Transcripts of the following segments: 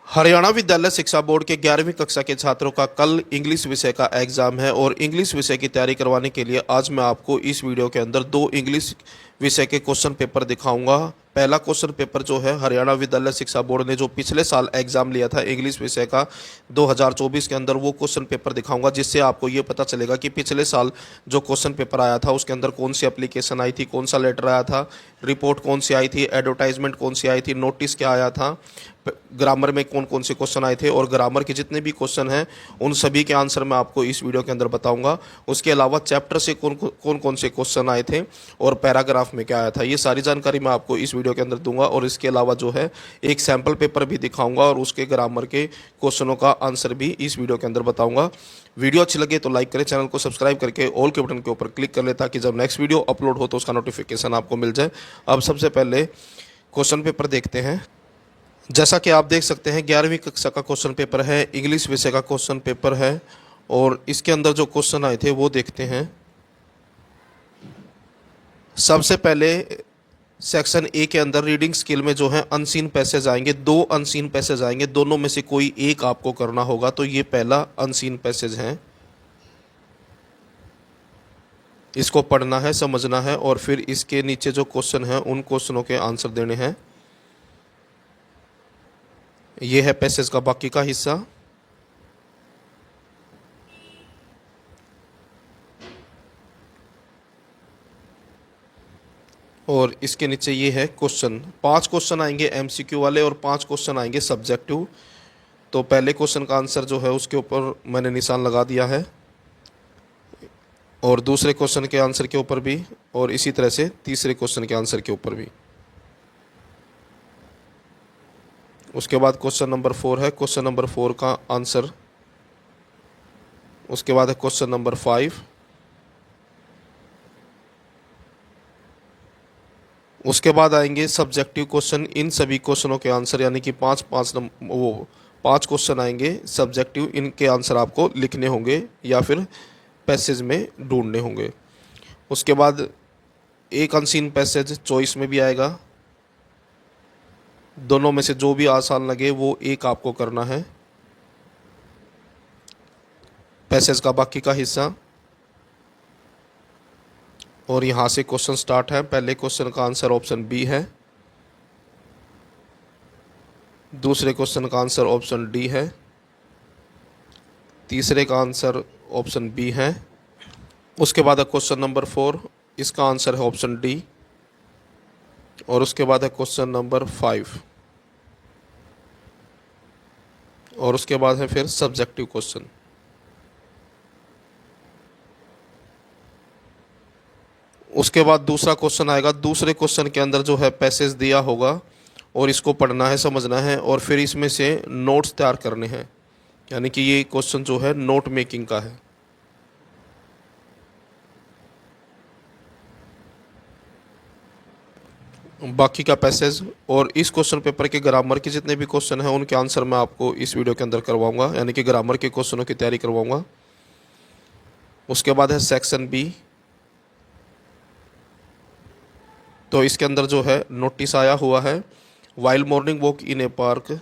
हरियाणा विद्यालय शिक्षा बोर्ड के 11वीं कक्षा के छात्रों का कल इंग्लिश विषय का एग्जाम है और इंग्लिश विषय की तैयारी करवाने के लिए आज मैं आपको इस वीडियो के अंदर दो इंग्लिश विषय के क्वेश्चन पेपर दिखाऊंगा। पहला क्वेश्चन पेपर जो है हरियाणा विद्यालय शिक्षा बोर्ड ने जो पिछले साल एग्जाम लिया था इंग्लिश विषय का 2024 के अंदर, वो क्वेश्चन पेपर दिखाऊंगा, जिससे आपको ये पता चलेगा कि पिछले साल जो क्वेश्चन पेपर आया था उसके अंदर कौन सी एप्लीकेशन आई थी, कौन सा लेटर आया था, रिपोर्ट कौन सी आई थी, एडवर्टाइजमेंट कौन सी आई थी, नोटिस क्या आया था, ग्रामर में कौन कौन से क्वेश्चन आए थे और ग्रामर के जितने भी क्वेश्चन हैं उन सभी के आंसर मैं आपको इस वीडियो के अंदर बताऊंगा। उसके अलावा चैप्टर से कौन कौन से क्वेश्चन आए थे और पैराग्राफ में क्या आया था, ये सारी जानकारी मैं आपको इस वीडियो के अंदर दूंगा। और इसके अलावा जो है एक सैम्पल पेपर भी दिखाऊंगा और उसके ग्रामर के क्वेश्चनों का आंसर भी इस वीडियो के अंदर बताऊंगा। वीडियो अच्छी लगे तो लाइक करें, चैनल को सब्सक्राइब करके ऑल के बटन के ऊपर क्लिक कर ले ताकि जब नेक्स्ट वीडियो अपलोड हो तो उसका नोटिफिकेशन आपको मिल जाए। अब सबसे पहले क्वेश्चन पेपर देखते हैं। जैसा कि आप देख सकते हैं 11वीं कक्षा का क्वेश्चन पेपर है, इंग्लिश विषय का क्वेश्चन पेपर है और इसके अंदर जो क्वेश्चन आए थे वो देखते हैं। सबसे पहले सेक्शन ए के अंदर रीडिंग स्किल में जो है अनसीन पैसेज आएंगे, दो अनसीन पैसेज आएंगे, दोनों में से कोई एक आपको करना होगा। तो ये पहला अनसीन पैसेज है, इसको पढ़ना है, समझना है और फिर इसके नीचे जो क्वेश्चन है उन क्वेश्चनों के आंसर देने हैं। ये है पैसेज का बाकी का हिस्सा। और इसके नीचे ये है क्वेश्चन। 5 क्वेश्चन आएंगे एमसीक्यू वाले और 5 क्वेश्चन आएंगे सब्जेक्टिव। तो पहले क्वेश्चन का आंसर जो है उसके ऊपर मैंने निशान लगा दिया है और दूसरे क्वेश्चन के आंसर के ऊपर भी और इसी तरह से तीसरे क्वेश्चन के आंसर के ऊपर भी। उसके बाद क्वेश्चन नंबर 4 है, क्वेश्चन नंबर 4 का आंसर। उसके बाद है क्वेश्चन नंबर 5। उसके बाद आएंगे सब्जेक्टिव क्वेश्चन। इन सभी क्वेश्चनों के आंसर यानी कि 5 क्वेश्चन आएंगे सब्जेक्टिव, इनके आंसर आपको लिखने होंगे या फिर पैसेज में ढूंढने होंगे। उसके बाद एक अनसीन पैसेज चॉइस में भी आएगा, दोनों में से जो भी आसान लगे वो एक आपको करना है। पैसेज का बाकी का हिस्सा और यहाँ से क्वेश्चन स्टार्ट है। पहले क्वेश्चन का आंसर ऑप्शन बी है, दूसरे क्वेश्चन का आंसर ऑप्शन डी है, तीसरे का आंसर ऑप्शन बी है। उसके बाद है क्वेश्चन नंबर 4, इसका आंसर है ऑप्शन डी और उसके बाद है क्वेश्चन नंबर 5 और उसके बाद है फिर सब्जेक्टिव क्वेश्चन। उसके बाद दूसरा क्वेश्चन आएगा। दूसरे क्वेश्चन के अंदर जो है पैसेज दिया होगा और इसको पढ़ना है, समझना है और फिर इसमें से नोट्स तैयार करने हैं, यानी कि ये क्वेश्चन जो है नोट मेकिंग का है। बाकी का पैसेज और इस क्वेश्चन पेपर के ग्रामर के जितने भी क्वेश्चन हैं उनके आंसर मैं आपको इस वीडियो के अंदर करवाऊंगा, यानी कि ग्रामर के क्वेश्चनों की तैयारी करवाऊंगा। उसके बाद है सेक्शन बी। तो इसके अंदर जो है नोटिस आया हुआ है, while morning walk in A park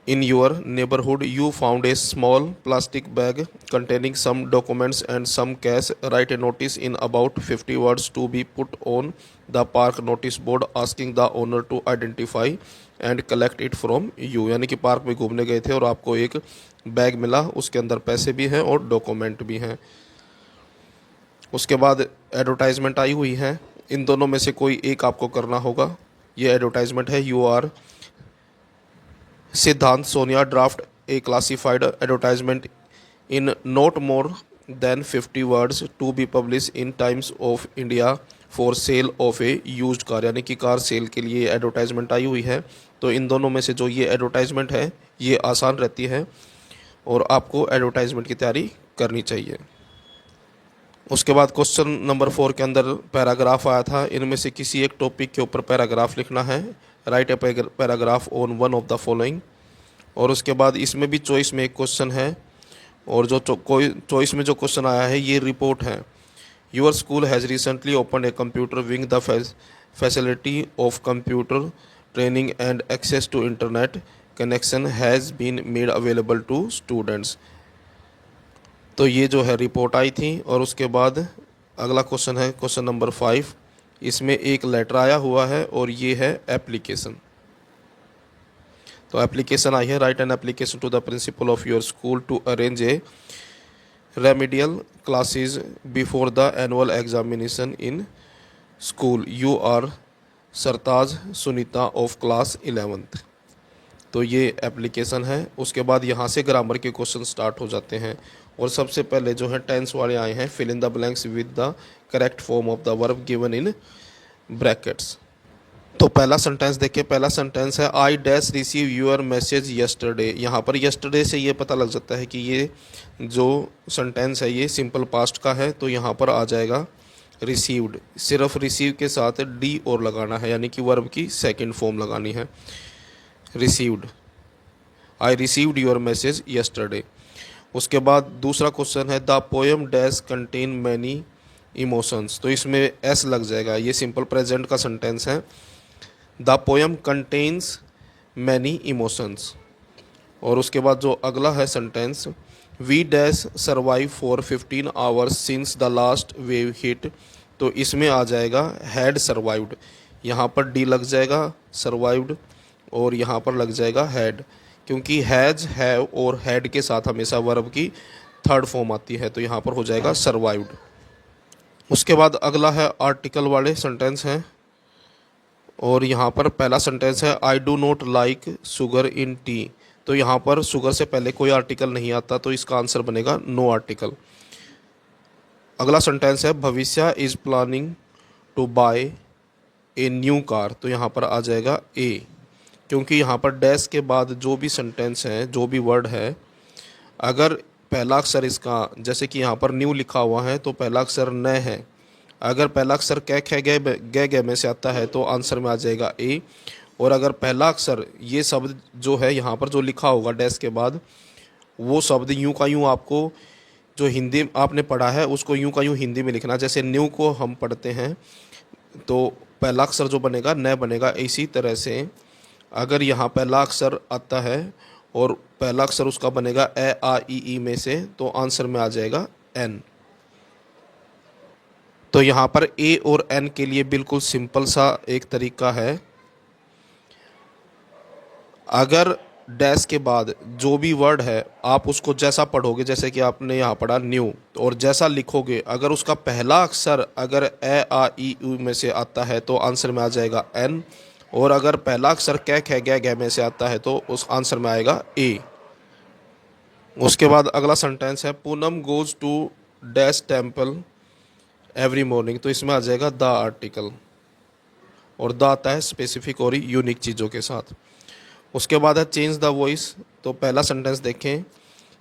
in your neighborhood you found a small plastic bag containing some documents and some cash. Write a notice in about 50 words to be put on the park notice board asking the owner to identify and collect it from you। यानी कि park में घूमने गए थे और आपको एक bag मिला, उसके अंदर पैसे भी हैं और डॉक्यूमेंट भी हैं। उसके बाद एडवर्टाइजमेंट आई हुई है, इन दोनों में से कोई एक आपको करना होगा। ये एडवर्टाइजमेंट है, you are Siddhant Sonia draft a classified advertisement in not more than 50 words to be publish in Times of India for sale of a used car. यानी कि कार सेल के लिए एडवर्टाइजमेंट आई हुई है। तो इन दोनों में से जो ये एडवर्टाइजमेंट है ये आसान रहती है और आपको एडवर्टाइजमेंट की तैयारी करनी चाहिए। उसके बाद क्वेश्चन नंबर 4 के अंदर पैराग्राफ आया था, इनमें से किसी एक टॉपिक के ऊपर पैराग्राफ लिखना है। Right a paragraph on one of the following. और उसके बाद इसमें भी चॉइस में एक क्वेश्चन है और जो कोई चॉइस में जो क्वेश्चन आया है ये रिपोर्ट है। Your school has recently open a computer wing the facility of computer training and access to internet connection has been made available to students. तो ये जो है रिपोर्ट आई थी। और उसके बाद अगला क्वेश्चन है क्वेश्चन नंबर 5। इसमें एक लेटर आया हुआ है और ये है एप्लीकेशन। तो एप्लीकेशन आई है, write an application to the principal of your school to arrange a remedial classes before the annual examination in school. You are Sartaj Sunita of class 11th। तो ये एप्लीकेशन है। उसके बाद यहाँ से ग्रामर के क्वेश्चन स्टार्ट हो जाते हैं। और सबसे पहले जो है टेंस वाले आए हैं, fill in the blanks with the correct form of the verb given in brackets. तो पहला सेंटेंस देखिए। पहला सेंटेंस है I dash receive your message yesterday. यहाँ पर यस्टरडे से ये पता लग जाता है कि ये जो सेंटेंस है ये सिंपल पास्ट का है। तो यहाँ पर आ जाएगा रिसीव्ड। सिर्फ रिसीव के साथ डी और लगाना है, यानी कि वर्ब की सेकंड फॉर्म लगानी है, received. I received your message yesterday. उसके बाद दूसरा क्वेश्चन है the poem dash contain many emotions. तो इसमें एस लग जाएगा, ये सिंपल प्रेजेंट का सेंटेंस है। The poem contains many emotions. और उसके बाद जो अगला है sentence, we dash survive for 15 hours since the last wave hit. तो इसमें आ जाएगा हैड सर्वाइव्ड। यहाँ पर डी लग जाएगा सर्वाइव्ड और यहाँ पर लग जाएगा हैड, क्योंकि हैज़, हैव और हैड के साथ हमेशा वर्ब की थर्ड फॉर्म आती है। तो यहाँ पर हो जाएगा सर्वाइव्ड। उसके बाद अगला है आर्टिकल वाले सेंटेंस हैं। और यहाँ पर पहला सेंटेंस है I do not like sugar in T. तो यहाँ पर शुगर से पहले कोई आर्टिकल नहीं आता, तो इसका आंसर बनेगा नो आर्टिकल। अगला सेंटेंस है Bhavishya is planning to buy a new car. तो यहाँ पर आ जाएगा ए, क्योंकि यहाँ पर डैश के बाद जो भी सेंटेंस है, जो भी वर्ड है, अगर पहला अक्षर इसका, जैसे कि यहाँ पर न्यू लिखा हुआ है, तो पहला अक्षर न है। अगर पहला अक्षर कै खे गे में से आता है तो आंसर में आ जाएगा ए। और अगर पहला अक्षर ये शब्द जो है यहाँ पर जो लिखा होगा डैश के बाद, वो शब्द यूं का यूं आपको जो हिंदी आपने पढ़ा है उसको यूं का यूं हिंदी में लिखना। जैसे न्यू को हम पढ़ते हैं तो पहला अक्षर जो बनेगा न बनेगा। इसी तरह से अगर यहाँ पहला अक्षर आता है और पहला अक्षर उसका बनेगा ए आ ई में से, तो आंसर में आ जाएगा एन। तो यहाँ पर ए और एन के लिए बिल्कुल सिंपल सा एक तरीका है। अगर डैश के बाद जो भी वर्ड है आप उसको जैसा पढ़ोगे, जैसे कि आपने यहाँ पढ़ा न्यू, और जैसा लिखोगे, अगर उसका पहला अक्षर अगर ए आ ई यू में से आता है तो आंसर में आ जाएगा एन। और अगर पहला अक्षर कै खे गे में से आता है तो उस आंसर में आएगा ए। उसके बाद अगला सेंटेंस है Poonam goes to dash temple every morning. तो इसमें आ जाएगा द आर्टिकल, और द आता है स्पेसिफिक और यूनिक चीज़ों के साथ। उसके बाद है चेंज द वॉइस। तो पहला सेंटेंस देखें,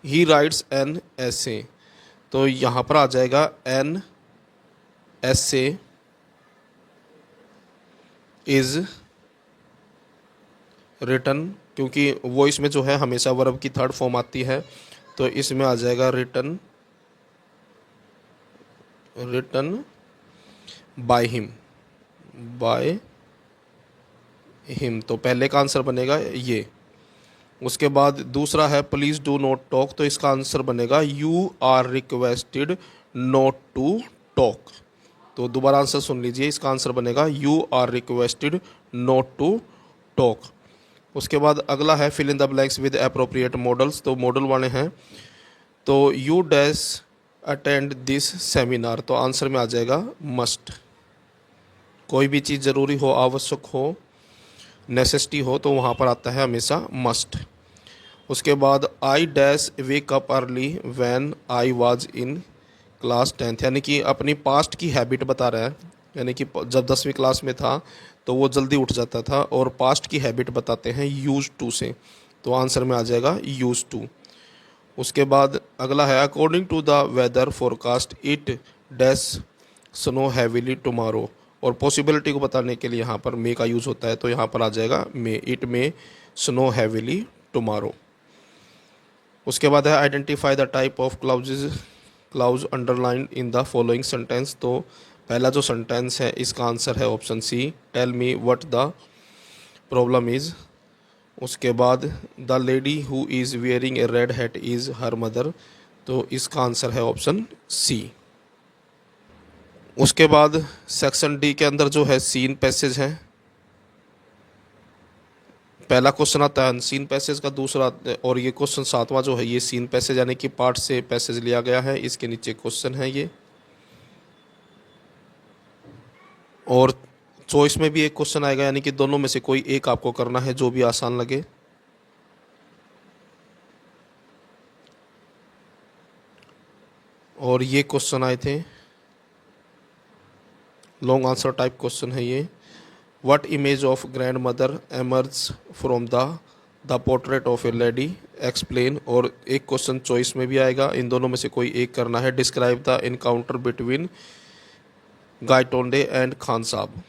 ही राइट्स एन एसे। तो यहाँ पर आ जाएगा एन एसे इज रिटन, क्योंकि वॉइस में जो है हमेशा वर्ब की थर्ड फॉर्म आती है। तो इसमें आ जाएगा रिटन बाय हिम। तो पहले का आंसर बनेगा ये। उसके बाद दूसरा है प्लीज़ डू नॉट टॉक। तो इसका आंसर बनेगा you are requested not to talk. तो दोबारा आंसर सुन लीजिए, इसका आंसर बनेगा you are requested not to talk. उसके बाद अगला है fill in the blanks with appropriate modals. तो मॉडल वाले हैं। तो you dash attend this seminar. तो आंसर में आ जाएगा मस्ट। कोई भी चीज़ ज़रूरी हो, आवश्यक हो, नेसेसिटी हो, तो वहाँ पर आता है हमेशा मस्ट। उसके बाद I dash wake up early when I was in class 10th, यानी कि अपनी पास्ट की हैबिट बता रहा है। यानी कि जब 10वीं क्लास में था तो वो जल्दी उठ जाता था, और पास्ट की हैबिट बताते हैं यूज टू से। तो आंसर में आ जाएगा यूज टू। उसके बाद अगला है according to the weather forecast it dash snow heavily tomorrow. और पॉसिबिलिटी को बताने के लिए यहाँ पर मे का यूज़ होता है। तो यहाँ पर आ जाएगा may, it may snow heavily tomorrow. उसके बाद है identify the type of clause underline in the following sentence. तो पहला जो सेंटेंस है इसका आंसर है option C, tell me what the problem is. उसके बाद the lady who is wearing a red hat is her mother, तो इसका आंसर है ऑप्शन सी। उसके बाद सेक्शन डी के अंदर जो है सीन पैसेज है। पहला क्वेश्चन आता है अनसीन पैसेज का, दूसरा और ये क्वेश्चन सातवां जो है ये सीन पैसेज यानी कि पार्ट से पैसेज लिया गया है। इसके नीचे क्वेश्चन है ये, और चॉइस में भी एक क्वेश्चन आएगा, यानी कि दोनों में से कोई एक आपको करना है जो भी आसान लगे। और ये क्वेश्चन आए थे, लॉन्ग आंसर टाइप क्वेश्चन है ये। What image of grand mother emerge from the portrait of A lady, explain. और एक क्वेश्चन चॉइस में भी आएगा, इन दोनों में से कोई एक करना है। Describe the encounter between Gaitonde and Khan Sahab.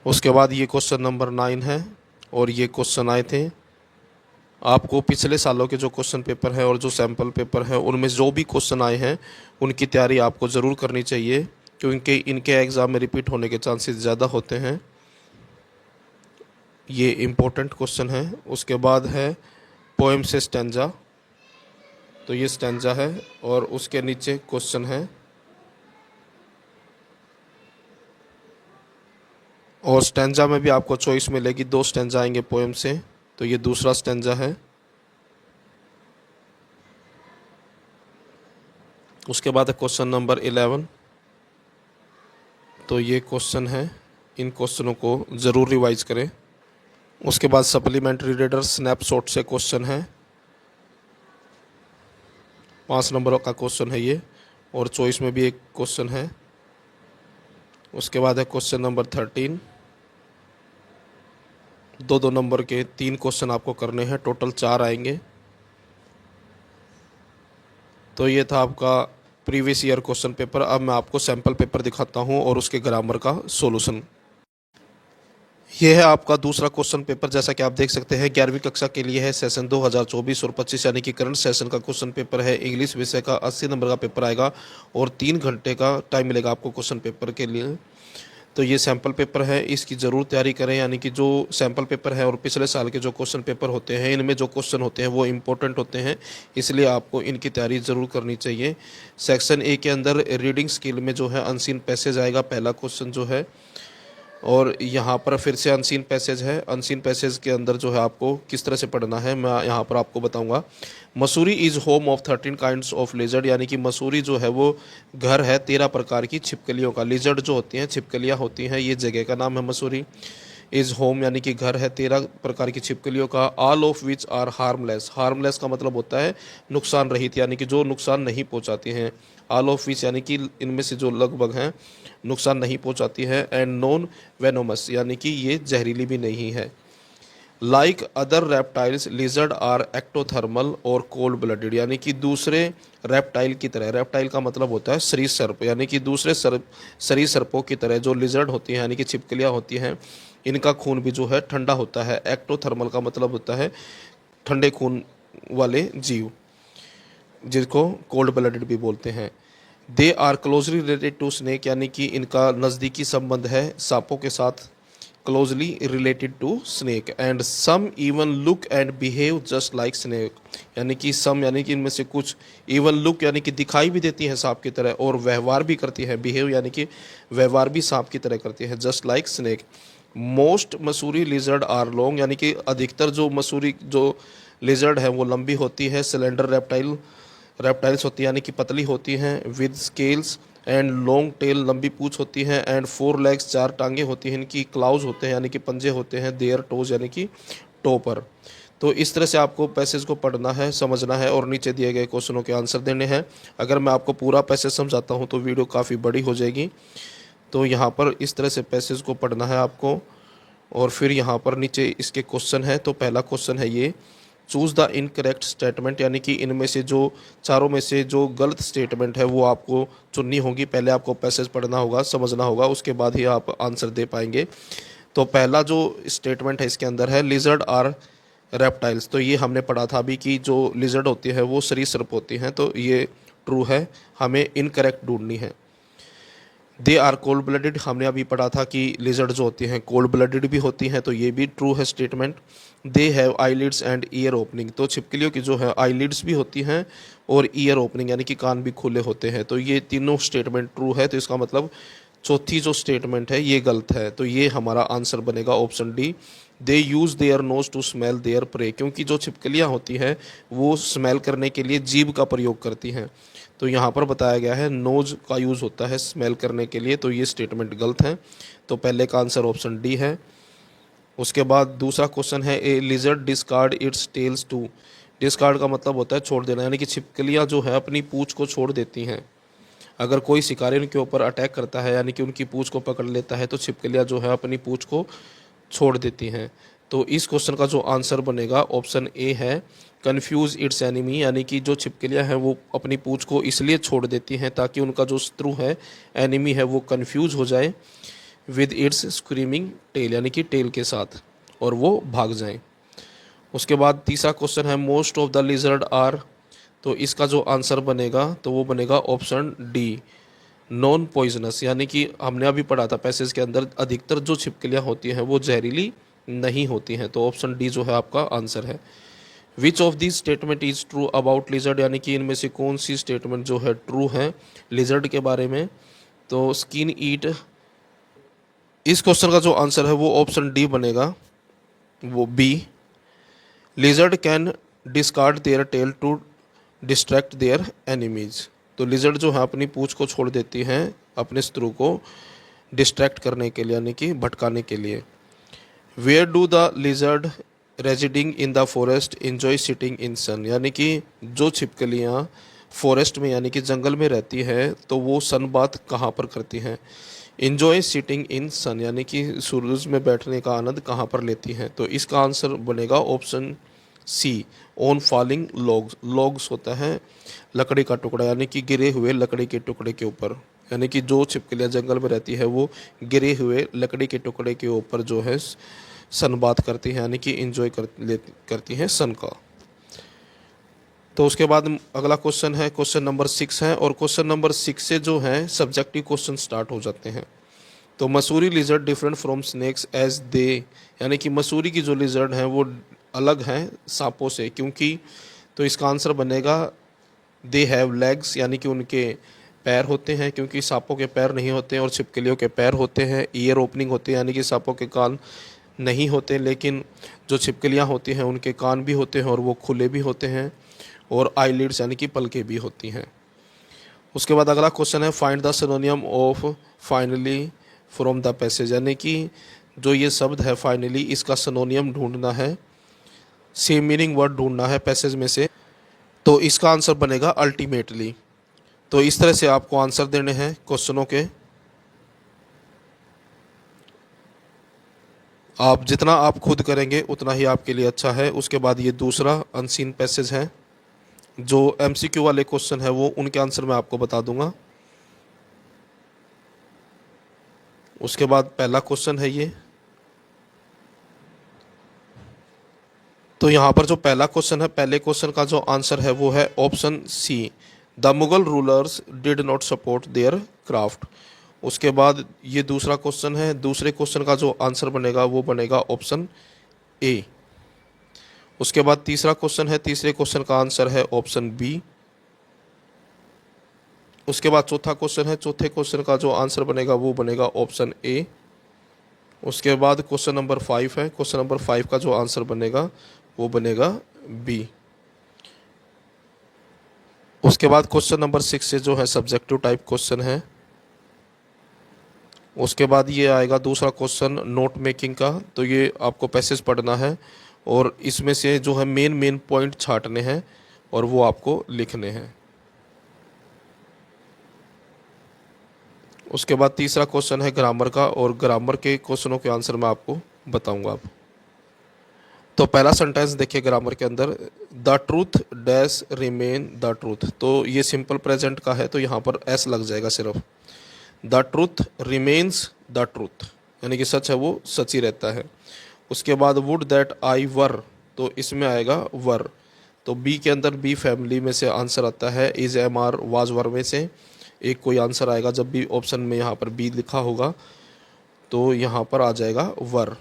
उसके बाद ये क्वेश्चन नंबर 9 है, और ये क्वेश्चन आए थे आपको पिछले सालों के जो क्वेश्चन पेपर है और जो सैम्पल पेपर है उनमें जो भी क्वेश्चन आए हैं उनकी तैयारी आपको ज़रूर करनी चाहिए, क्योंकि इनके एग्ज़ाम में रिपीट होने के चांसेस ज़्यादा होते हैं। ये इम्पोर्टेंट क्वेश्चन है। उसके बाद है पोएम से स्टैंजा, तो ये स्टैंजा है, और उसके नीचे क्वेश्चन है। और स्टैंजा में भी आपको चॉइस मिलेगी, 2 स्टैंजा आएंगे पोएम से, तो ये दूसरा स्टैंजा है। उसके बाद है क्वेश्चन नंबर 11, तो ये क्वेश्चन है, इन क्वेश्चनों को ज़रूर रिवाइज करें। उसके बाद सप्लीमेंट्री रीडर स्नैपशॉट से क्वेश्चन है, 5 नंबरों का क्वेश्चन है ये, और चॉइस में भी एक क्वेश्चन है। उसके बाद है क्वेश्चन नंबर 13, 2-2 नंबर के 3 क्वेश्चन आपको करने हैं, टोटल 4 आएंगे। तो ये था आपका प्रीवियस ईयर क्वेश्चन पेपर। अब मैं आपको सैम्पल पेपर दिखाता हूँ और उसके ग्रामर का सॉल्यूशन। ये है आपका दूसरा क्वेश्चन पेपर, जैसा कि आप देख सकते हैं 11वीं कक्षा के लिए है, सेशन 2024 और 25 यानी कि करंट सेशन का क्वेश्चन पेपर है। इंग्लिश विषय का 80 नंबर का पेपर आएगा और 3 घंटे का टाइम मिलेगा आपको क्वेश्चन पेपर के लिए। तो ये सैम्पल पेपर है, इसकी ज़रूर तैयारी करें, यानी कि जो सैम्पल पेपर है और पिछले साल के जो क्वेश्चन पेपर होते हैं इनमें जो क्वेश्चन होते हैं वो इम्पोर्टेंट होते हैं, इसलिए आपको इनकी तैयारी ज़रूर करनी चाहिए। सेक्शन ए के अंदर रीडिंग स्किल में जो है अनसीन पैसेज आएगा, पहला क्वेश्चन जो है, और यहाँ पर फिर से अनसीन पैसेज है। अनसीन पैसेज के अंदर जो है आपको किस तरह से पढ़ना है मैं यहाँ पर आपको बताऊँगा। Mussoorie is home of 13 kinds of lizard, यानी कि मसूरी जो है वो घर है 13 प्रकार की छिपकलियों का। लिजर्ड जो होती हैं, छिपकलियाँ होती हैं, ये जगह का नाम है मसूरी। इज़ होम यानी कि घर है 13 प्रकार की छिपकलियों का। All of which are harmless, harmless का मतलब होता है नुकसान रहित, यानी कि जो नुकसान नहीं पहुंचाती हैं। ऑल ऑफ विच यानी कि इनमें से जो लगभग हैं नुकसान नहीं पहुंचाती है। एंड नॉन वेनोमस यानी कि ये जहरीली भी नहीं है। Like other reptiles lizard are ectothermal और कोल्ड ब्लडेड, यानी कि दूसरे रेप्टाइल की तरह, रेप्टाइल का मतलब होता है सरीसृप, यानी कि दूसरे सरीसृपों की तरह जो लिजर्ड होती हैं यानी कि छिपकलियाँ होती हैं, इनका खून भी जो है ठंडा होता है। एक्टोथर्मल का मतलब होता है ठंडे खून वाले जीव, जिसको कोल्ड ब्लडेड भी बोलते हैं। They are closely related to snake, यानी कि इनका नज़दीकी संबंध है सांपों के साथ, closely related to snake. And some even look and behave just like snake, यानी कि सम यानी कि इनमें से कुछ, इवन लुक यानी कि दिखाई भी देती हैं सांप की तरह, और व्यवहार भी करती है, बिहेव यानी कि व्यवहार भी सांप की तरह करती है, just like snake. Most Mussoorie lizard are long, यानी कि अधिकतर जो मसूरी जो लिजर्ड है वो लंबी होती है। सिलेंडर रेप्टाइल्स होती है यानी कि पतली होती हैं। With scales and long tail, लंबी पूंछ होती है। एंड 4 लेग्स, 4 टांगे होती हैं इनकी। क्लाउज होते हैं यानी कि पंजे होते हैं। देयर टोज यानी कि टो पर। तो इस तरह से आपको पैसेज को पढ़ना है, समझना है और नीचे दिए गए क्वेश्चनों के आंसर देने हैं। अगर मैं आपको पूरा पैसेज समझाता हूँ तो वीडियो काफ़ी बड़ी हो जाएगी, तो यहाँ पर इस तरह से पैसेज को पढ़ना है आपको। और फिर यहाँ पर नीचे इसके क्वेश्चन है, तो पहला क्वेश्चन है ये, चूज़ द इनकरेक्ट स्टेटमेंट, यानी कि इनमें से जो चारों में से जो गलत स्टेटमेंट है वो आपको चुननी होगी। पहले आपको पैसेज पढ़ना होगा, समझना होगा, उसके बाद ही आप आंसर दे पाएंगे। तो पहला जो स्टेटमेंट है इसके अंदर है लिजर्ड आर रेप्टाइल्स, तो ये हमने पढ़ा था अभी कि जो लिजर्ड होती है वो सरीसृप होती हैं, तो ये ट्रू है, हमें इनकरेक्ट ढूंढनी है। दे आर कोल्ड ब्लडेड, हमने अभी पढ़ा था कि लिजर्ड जो होती हैं कोल्ड ब्लडेड भी होती हैं, तो ये भी ट्रू है statement. They have eyelids and year opening, तो छिपकलियों की जो है आईलिड्स भी होती हैं और ईयर ओपनिंग यानी कि कान भी खुले होते हैं, तो ये तीनों स्टेटमेंट ट्रू है। तो इसका मतलब चौथी जो स्टेटमेंट है ये गलत है, तो ये हमारा आंसर बनेगा option D. They use their nose to smell their prey, क्योंकि जो छिपकलियाँ होती हैं वो स्मेल करने के लिए जीभ का प्रयोग करती हैं, तो यहाँ पर बताया गया है नोज का यूज़ होता है स्मेल करने के लिए, तो ये स्टेटमेंट गलत है। तो पहले का आंसर ऑप्शन डी है। उसके बाद दूसरा क्वेश्चन है a lizard discard its tails to, discard का मतलब होता है छोड़ देना, यानी कि छिपकलियाँ जो है अपनी पूँछ को छोड़ देती हैं। अगर कोई शिकारी उनके ऊपर अटैक करता है यानी कि उनकी पूँछ को पकड़ लेता है तो छिपकलियाँ जो है अपनी पूँछ को छोड़ देती हैं। तो इस क्वेश्चन का जो आंसर बनेगा ऑप्शन ए है कन्फ्यूज़ इट्स एनिमी, यानी कि जो छिपकलियाँ हैं वो अपनी पूँछ को इसलिए छोड़ देती हैं ताकि उनका जो शत्रु है एनिमी है वो कन्फ्यूज़ हो जाए विद इट्स स्क्रीमिंग टेल, यानी कि टेल के साथ, और वो भाग जाएं। उसके बाद तीसरा क्वेश्चन है most of the lizard are, तो इसका जो आंसर बनेगा तो वो बनेगा ऑप्शन डी नॉन पॉइजनस, यानी कि हमने अभी पढ़ा था पैसेज के अंदर अधिकतर जो छिपकलियाँ होती हैं वो जहरीली नहीं होती हैं, तो ऑप्शन डी जो है आपका आंसर है। Which of this statement is true about lizard, यानी कि इनमें से कौन सी स्टेटमेंट जो है ट्रू है लिजर्ड के बारे में, तो स्किन ईट, इस क्वेश्चन का जो आंसर है वो ऑप्शन डी बनेगा, वो B. Lizard can discard their tail to distract their enemies, तो लिजर्ड जो है अपनी पूँछ को छोड़ देती हैं अपने शत्रु को डिस्ट्रैक्ट करने के लिए यानी कि भटकाने के लिए। Where do the lizard residing in the forest enjoy sitting in sun, यानी कि जो छिपकलियाँ फॉरेस्ट में यानी कि जंगल में रहती है तो वो सन बात कहाँ पर करती हैं, इंजॉय सिटिंग इन सन, यानी कि सूरज में बैठने का आनंद कहाँ पर लेती हैं, तो इसका आंसर बनेगा option C on falling logs, logs होता है लकड़ी का टुकड़ा यानी कि गिरे हुए लकड़ी के टुकड़े के ऊपर, यानी कि जो छिपकलियाँ जंगल में रहती है वो गिरे हुए लकड़ी के टुकड़े के ऊपर जो है सनबाथ करती हैं यानी कि इंजॉय करती हैं सन का। तो उसके बाद अगला क्वेश्चन है क्वेश्चन नंबर 6 है, और क्वेश्चन नंबर 6 से जो है सब्जेक्टिव क्वेश्चन स्टार्ट हो जाते हैं। तो Mussoorie lizard different from snakes as they, यानी कि मसूरी की जो लिजर्ड हैं वो अलग हैं सांपों से, क्योंकि तो इसका आंसर बनेगा दे हैव लेग्स, यानी कि उनके पैर होते हैं, क्योंकि सांपों के पैर नहीं होते हैं और छिपकलियों के पैर होते हैं। ईयर ओपनिंग होती है यानी कि सांपों के कान नहीं होते, लेकिन जो छिपकलियाँ होती हैं उनके कान भी होते हैं और वो खुले भी होते हैं, और आईलिड्स यानी कि पलकें भी होती हैं। उसके बाद अगला क्वेश्चन है find the सिनोनियम of finally from the passage, यानी कि जो ये शब्द है फाइनली इसका सिनोनियम ढूंढना है, सेम मीनिंग वर्ड ढूंढना है पैसेज में से, तो इसका आंसर बनेगा अल्टीमेटली। तो इस तरह से आपको आंसर देने हैं क्वेश्चनों के, आप जितना आप खुद करेंगे उतना ही आपके लिए अच्छा है। उसके बाद ये दूसरा अनसीन पैसेज है, जो एमसीक्यू वाले क्वेश्चन है वो उनके आंसर मैं आपको बता दूंगा। उसके बाद पहला क्वेश्चन है ये, तो यहाँ पर जो पहला क्वेश्चन है पहले क्वेश्चन का जो आंसर है वो है option see the Mughal rulers did not support there craft. उसके बाद ये दूसरा क्वेश्चन है, दूसरे क्वेश्चन का जो आंसर बनेगा वो बनेगा ऑप्शन ए। उसके बाद तीसरा क्वेश्चन है, तीसरे क्वेश्चन का आंसर है ऑप्शन बी। उसके बाद चौथा क्वेश्चन है, चौथे क्वेश्चन का जो आंसर बनेगा वो बनेगा ऑप्शन ए। उसके बाद क्वेश्चन नंबर 5 है, क्वेश्चन नंबर 5 का जो आंसर बनेगा वो बनेगा बी। उसके बाद क्वेश्चन नंबर 6 से जो है सब्जेक्टिव टाइप क्वेश्चन है। उसके बाद ये आएगा दूसरा क्वेश्चन नोट मेकिंग का, तो ये आपको पैसेज पढ़ना है और इसमें से जो है मेन पॉइंट छांटने हैं और वो आपको लिखने हैं। उसके बाद तीसरा क्वेश्चन है ग्रामर का, और ग्रामर के क्वेश्चनों के आंसर मैं आपको बताऊंगा अब। तो पहला सेंटेंस देखिए ग्रामर के अंदर, the truth dash remain the truth, तो ये सिंपल प्रेजेंट का है तो यहाँ पर एस लग जाएगा सिर्फ। The truth remains the truth, यानी कि सच है वो सच ही रहता है। उसके बाद वुड दैट आई वर, तो इसमें आएगा वर, तो बी के अंदर बी फैमिली में से आंसर आता है, is am are was were में से। एक कोई आंसर आएगा जब भी ऑप्शन में यहाँ पर बी लिखा होगा तो यहाँ पर आ जाएगा वर,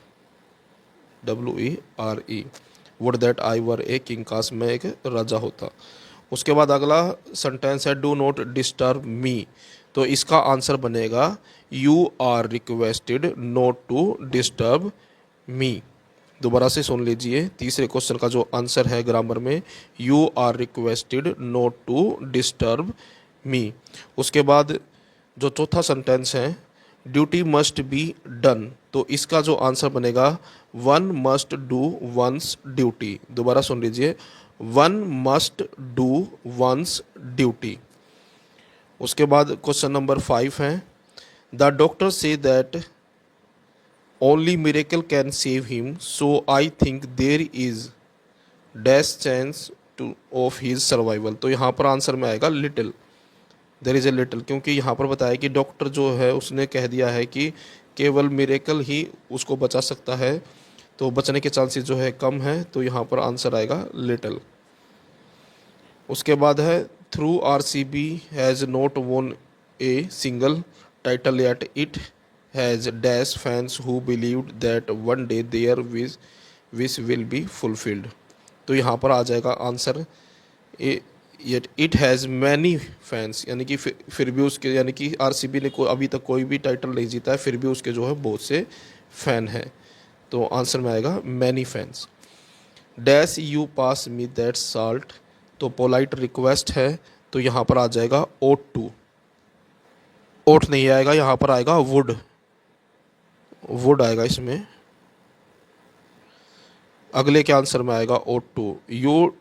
WERE, would that I were a king, काश मैं एक राजा होता। उसके बाद अगला सेंटेंस है डू नॉट डिस्टर्ब मी, तो इसका आंसर बनेगा you are requested not to disturb me. दोबारा से सुन लीजिए, तीसरे क्वेश्चन का जो आंसर है ग्रामर में you are requested not to disturb me. उसके बाद जो चौथा सेंटेंस है ड्यूटी मस्ट बी डन, तो इसका जो आंसर बनेगा one must do one's duty. दोबारा सुन लीजिए, one must do one's duty. उसके बाद क्वेश्चन नंबर 5 है the doctor say that only miracle can save him, so I think there is dash chance to of his survival, तो यहाँ पर answer में आएगा little, there is a little, क्योंकि यहाँ पर बताया कि डॉक्टर जो है उसने कह दिया है कि केवल मिरेकल ही उसको बचा सकता है, तो बचने के चांसेस जो है कम है, तो यहाँ पर आंसर आएगा लिटिल। उसके बाद है through RCB has not won a single title yet it has dash fans who believed that one day their wish will be fulfilled, तो यहाँ पर आ जाएगा answer yet it has many fans, यानी कि फिर भी उसके, यानी कि RCB ने अभी तक कोई भी टाइटल नहीं जीता है, फिर भी उसके जो है बहुत से फैन हैं, तो आंसर में आएगा many fans. Dash you pass me that salt, तो पोलाइट रिक्वेस्ट है, तो यहाँ पर आ जाएगा ओट टू, ओट नहीं आएगा, यहाँ पर आएगा वुड, वुड आएगा इसमें। अगले के आंसर में आएगा ought to, you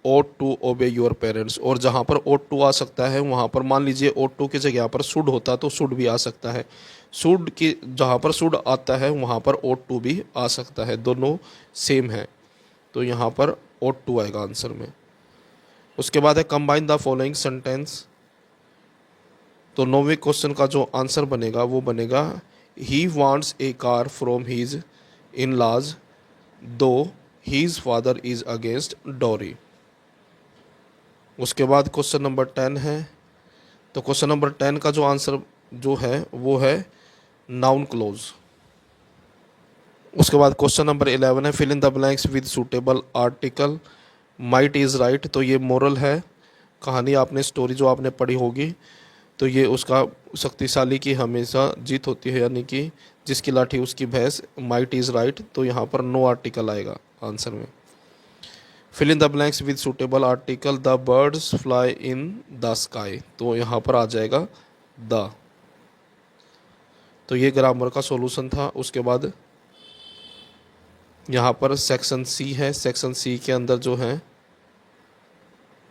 ought to obey your parents, और जहाँ पर ought to आ सकता है वहाँ पर मान लीजिए ought to की जगह पर should होता तो should भी आ सकता है, should की जहाँ पर should आता है वहाँ पर ought to भी आ सकता है, दोनों सेम है, तो यहाँ पर ought to आएगा आंसर में। उसके बाद है combine the following sentence, तो 9वें क्वेश्चन का जो आंसर बनेगा वो बनेगा he wants a car from his in-laws though his father is against dowry। उसके बाद क्वेश्चन नंबर 10 है, तो क्वेश्चन नंबर 10 का जो आंसर जो है वो है नाउन क्लोज। उसके बाद क्वेश्चन नंबर 11 है fill in the blanks with suitable article, might is right, तो ये मोरल है, कहानी आपने स्टोरी जो आपने पढ़ी होगी, तो ये उसका शक्तिशाली की हमेशा जीत होती है, यानी कि जिसकी लाठी उसकी भैंस, माइट इज़ राइट, तो यहाँ पर नो आर्टिकल आएगा आंसर में। Fill in the blanks with suitable article the birds fly in the sky, तो यहाँ पर आ जाएगा द, तो ये ग्रामर का सॉल्यूशन था। उसके बाद यहाँ पर सेक्शन सी है, सेक्शन सी के अंदर जो है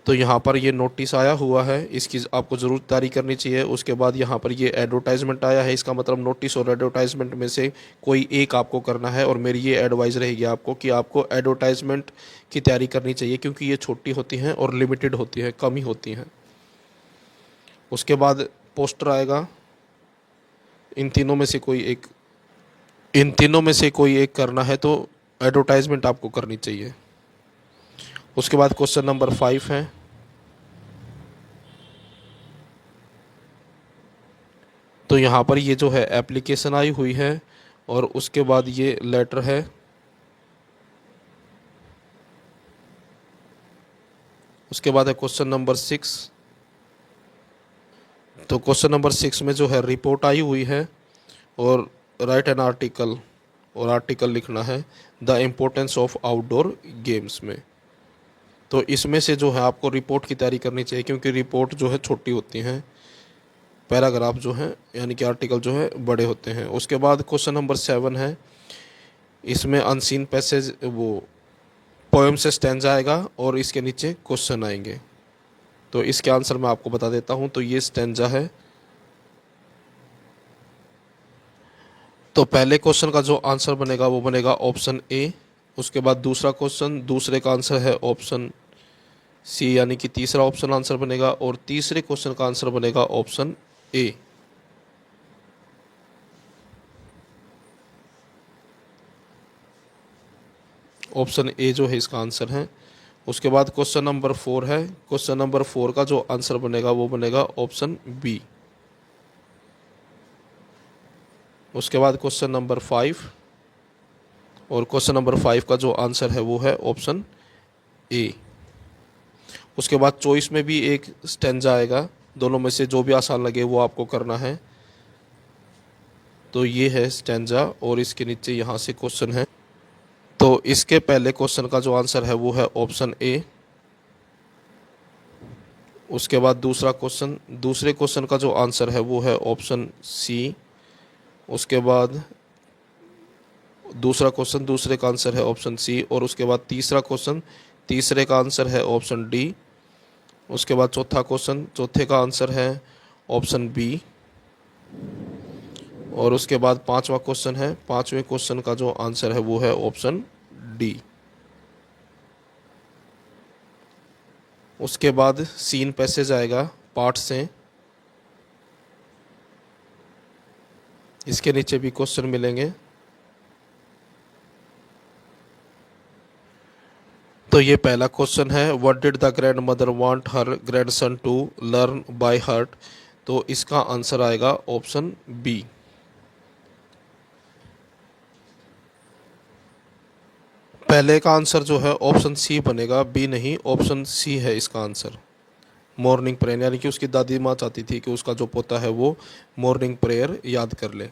तो यहाँ पर ये नोटिस आया हुआ है, इसकी आपको ज़रूर तैयारी करनी चाहिए। उसके बाद यहाँ पर ये एडवर्टाइजमेंट आया है, इसका मतलब नोटिस और एडवर्टाइजमेंट में से कोई एक आपको करना है, और मेरी ये एडवाइस रहेगी आपको कि आपको एडवर्टाइजमेंट की तैयारी करनी चाहिए, क्योंकि ये छोटी होती हैं और लिमिटेड होती है, कम ही होती हैं। उसके बाद पोस्टर आएगा, इन तीनों में से कोई एक करना है, तो एडवर्टाइजमेंट आपको करनी चाहिए। उसके बाद क्वेश्चन नंबर 5 है, तो यहाँ पर ये जो है एप्लीकेशन आई हुई है, और उसके बाद ये लेटर है। उसके बाद है क्वेश्चन नंबर 6, तो क्वेश्चन नंबर 6 में जो है रिपोर्ट आई हुई है, और राइट एन आर्टिकल, और आर्टिकल लिखना है the importance of outdoor games में, तो इसमें से जो है आपको रिपोर्ट की तैयारी करनी चाहिए, क्योंकि रिपोर्ट जो है छोटी होती हैं, पैराग्राफ जो है यानी कि आर्टिकल जो है बड़े होते हैं। उसके बाद क्वेश्चन नंबर 7 है, इसमें अनसीन पैसेज वो पोएम से स्टैंजा आएगा और इसके नीचे क्वेश्चन आएंगे, तो इसके आंसर मैं आपको बता देता हूँ। तो ये स्टैंजा है, तो पहले क्वेश्चन का जो आंसर बनेगा वो बनेगा ऑप्शन ए। उसके बाद दूसरा क्वेश्चन, दूसरे का आंसर है ऑप्शन सी, यानी कि तीसरा ऑप्शन आंसर बनेगा, और तीसरे क्वेश्चन का आंसर बनेगा ऑप्शन ए। ऑप्शन ए जो है इसका आंसर है। उसके बाद क्वेश्चन नंबर 4 है। क्वेश्चन नंबर 4 का जो आंसर बनेगा वो बनेगा ऑप्शन बी। उसके बाद क्वेश्चन नंबर 5, और क्वेश्चन नंबर 5 का जो आंसर है वो है ऑप्शन ए। उसके बाद चॉइस में भी एक स्टेंजा आएगा, दोनों में से जो भी आसान लगे वो आपको करना है। तो ये है स्टेंजा और इसके नीचे यहाँ से क्वेश्चन है। तो इसके पहले क्वेश्चन का जो आंसर है वो है ऑप्शन ए। उसके बाद दूसरे क्वेश्चन का जो आंसर है वो है ऑप्शन सी। उसके बाद दूसरा क्वेश्चन, दूसरे का आंसर है ऑप्शन सी। और उसके बाद तीसरा क्वेश्चन, तीसरे का आंसर है ऑप्शन डी। उसके बाद चौथा क्वेश्चन, चौथे का आंसर है ऑप्शन बी। और उसके बाद पांचवा क्वेश्चन है, पांचवें क्वेश्चन का जो आंसर है वो है ऑप्शन डी। उसके बाद सीन पैसेज आएगा पार्ट से, इसके नीचे भी क्वेश्चन मिलेंगे। तो ये पहला क्वेश्चन है, what did the grandmother want her grandson to learn by heart. तो इसका आंसर आएगा ऑप्शन बी। पहले का आंसर जो है ऑप्शन सी बनेगा, बी नहीं, ऑप्शन सी है इसका आंसर। मॉर्निंग प्रेयर, यानी कि उसकी दादी माँ चाहती थी कि उसका जो पोता है वो मॉर्निंग प्रेयर याद कर ले।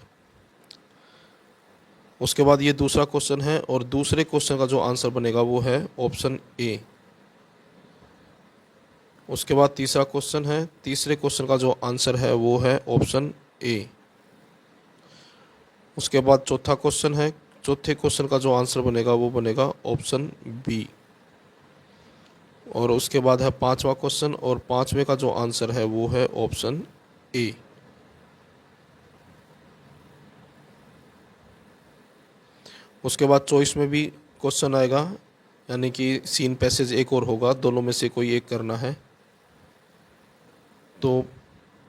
उसके बाद ये दूसरा क्वेश्चन है और दूसरे क्वेश्चन का जो आंसर बनेगा वो है ऑप्शन ए। उसके बाद तीसरा क्वेश्चन है, तीसरे क्वेश्चन का जो आंसर है वो है ऑप्शन ए। उसके बाद चौथा क्वेश्चन है, चौथे क्वेश्चन का जो आंसर बनेगा वो बनेगा ऑप्शन बी। और उसके बाद है पांचवा क्वेश्चन और पांचवें का जो आंसर है वो है ऑप्शन ए। उसके बाद चॉइस में भी क्वेश्चन आएगा, यानी कि सीन पैसेज एक और होगा, दोनों में से कोई एक करना है। तो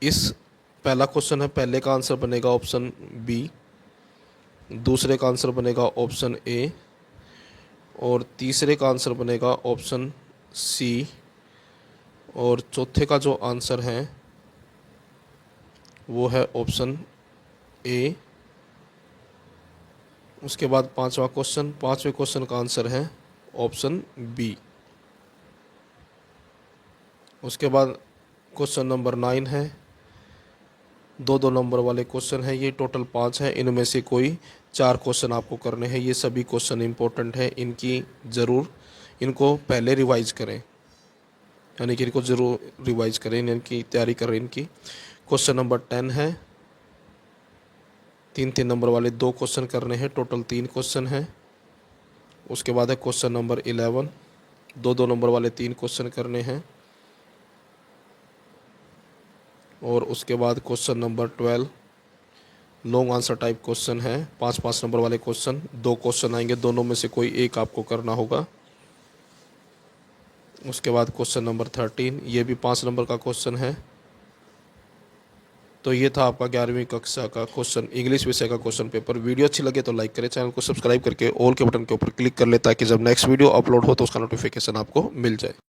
इस पहला क्वेश्चन है, पहले का आंसर बनेगा ऑप्शन बी, दूसरे का आंसर बनेगा ऑप्शन ए, और तीसरे का आंसर बनेगा ऑप्शन सी, और चौथे का जो आंसर है वो है ऑप्शन ए। उसके बाद पांचवा क्वेश्चन, पांचवें क्वेश्चन का आंसर है ऑप्शन बी। उसके बाद क्वेश्चन नंबर 9 है, दो नंबर वाले क्वेश्चन है, ये टोटल 5 है, इनमें से कोई 4 क्वेश्चन आपको करने हैं। ये सभी क्वेश्चन इंपॉर्टेंट है, इनको पहले रिवाइज करें, यानी कि इनको ज़रूर रिवाइज करें, इनकी तैयारी करें इनकी। क्वेश्चन नंबर 10 है, 3 नंबर वाले 2 क्वेश्चन करने हैं, टोटल 3 क्वेश्चन हैं। उसके बाद है क्वेश्चन नंबर 11, 2 नंबर वाले 3 क्वेश्चन करने हैं। और उसके बाद question number 12 long answer type question है, 5 नंबर वाले क्वेश्चन, 2 क्वेश्चन आएंगे, दोनों में से कोई एक आपको करना होगा। उसके बाद क्वेश्चन नंबर 13, ये भी 5 नंबर का क्वेश्चन है। तो ये था आपका 11वीं कक्षा का क्वेश्चन, इंग्लिश विषय का क्वेश्चन पेपर। वीडियो अच्छी लगे तो लाइक करें, चैनल को सब्सक्राइब करके ऑल के बटन के ऊपर क्लिक कर ले, ताकि जब नेक्स्ट वीडियो अपलोड हो तो उसका नोटिफिकेशन आपको मिल जाए।